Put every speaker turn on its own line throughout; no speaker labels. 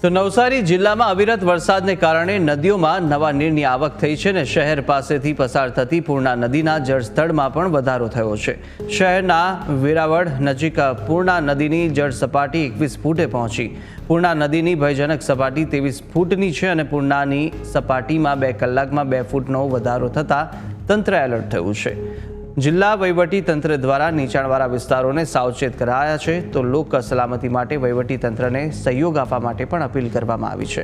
તો નવસારી જિલ્લામાં અવિરત વરસાદને કારણે નદીઓમાં નવા નીરની આવક થઈ છે અને શહેર પાસેથી પસાર થતી પૂર્ણા નદીના જળસ્તરમાં પણ વધારો થયો છે। શહેરના વેરાવળ નજીક પૂર્ણા નદીની જળ સપાટી 21 ફૂટે પહોંચી। પૂર્ણા નદીની ભયજનક સપાટી 23 ફૂટની છે અને પૂર્ણાની સપાટીમાં 2 કલાકમાં 2 ફૂટનો વધારો થતાં તંત્ર એલર્ટ થયું છે। જિલ્લા વહીવટી તંત્ર દ્વારા નીચાણવાળા વિસ્તારોને સાવચેત કરાયા છે, તો લોક સલામતી માટે વહીવટી તંત્રને સહયોગ આપવા માટે પણ અપીલ કરવામાં આવી છે।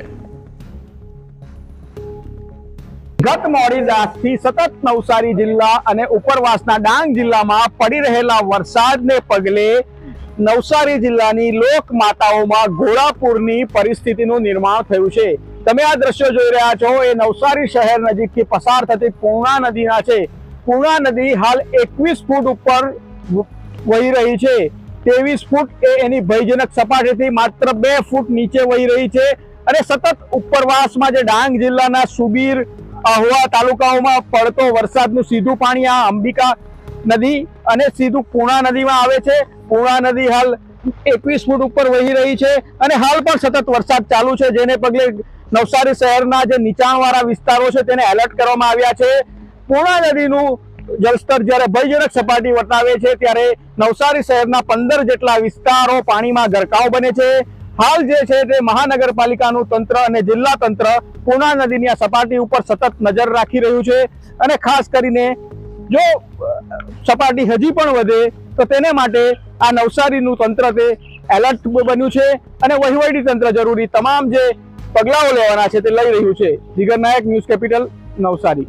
ગત મોડી રાતથી સતત નવસારી જિલ્લા અને ઉપરવાસના ડાંગ જિલ્લામાં પડી રહેલા વરસાદને પગલે નવસારી જિલ્લાની લોક માતાઓમાં ઘોડાપૂરની પરિસ્થિતિનું નિર્માણ થયું છે। તમે આ દ્રશ્યો જોઈ રહ્યા છો એ નવસારી શહેર નજીકથી પસાર થતી પૂર્ણા નદીના છે। પૂર્ણા નદી હાલ 21 ફૂટ ઉપર વહી રહી છે। 23 ફૂટ એ એની ભયજનક સપાટીથી માત્ર 2 ફૂટ નીચે વહી રહી છે અને સતત ઉપરવાસમાં જે ડાંગ જિલ્લાના સુબીર આહવા તાલુકાઓમાં પડતો વરસાદનું સીધું પાણી આ અંબિકા નદી અને સીધું પૂર્ણા નદીમાં આવે છે। પૂર્ણા નદી હાલ 21 ફૂટ ઉપર વહી રહી છે અને હાલ પણ સતત વરસાદ ચાલુ છે, જેને પગલે નવસારી શહેરના જે નીચાણવાળા વિસ્તારો છે તેને એલર્ટ કરવામાં આવ્યા છે। પૂર્ણા નદીનું જળસ્તર જ્યારે ભયજનક સપાટી વટાવે છે ત્યારે નવસારી શહેરના 15 જેટલા વિસ્તારો પાણીમાં ગરકાવ બને છે। હાલ જે છે તે મહાનગરપાલિકાનું તંત્ર અને જિલ્લા તંત્ર પૂર્ણા નદીની આ સપાટી ઉપર સતત નજર રાખી રહ્યું છે અને ખાસ કરીને જો સપાટી હજી પણ વધે તો તેને માટે આ નવસારીનું તંત્ર તે એલર્ટ બન્યું છે અને વહીવટી તંત્ર જરૂરી તમામ જે પગલાઓ લેવાના છે તે લઈ રહ્યું છે। જીગર નાયક, ન્યૂઝ કેપિટલ, નવસારી।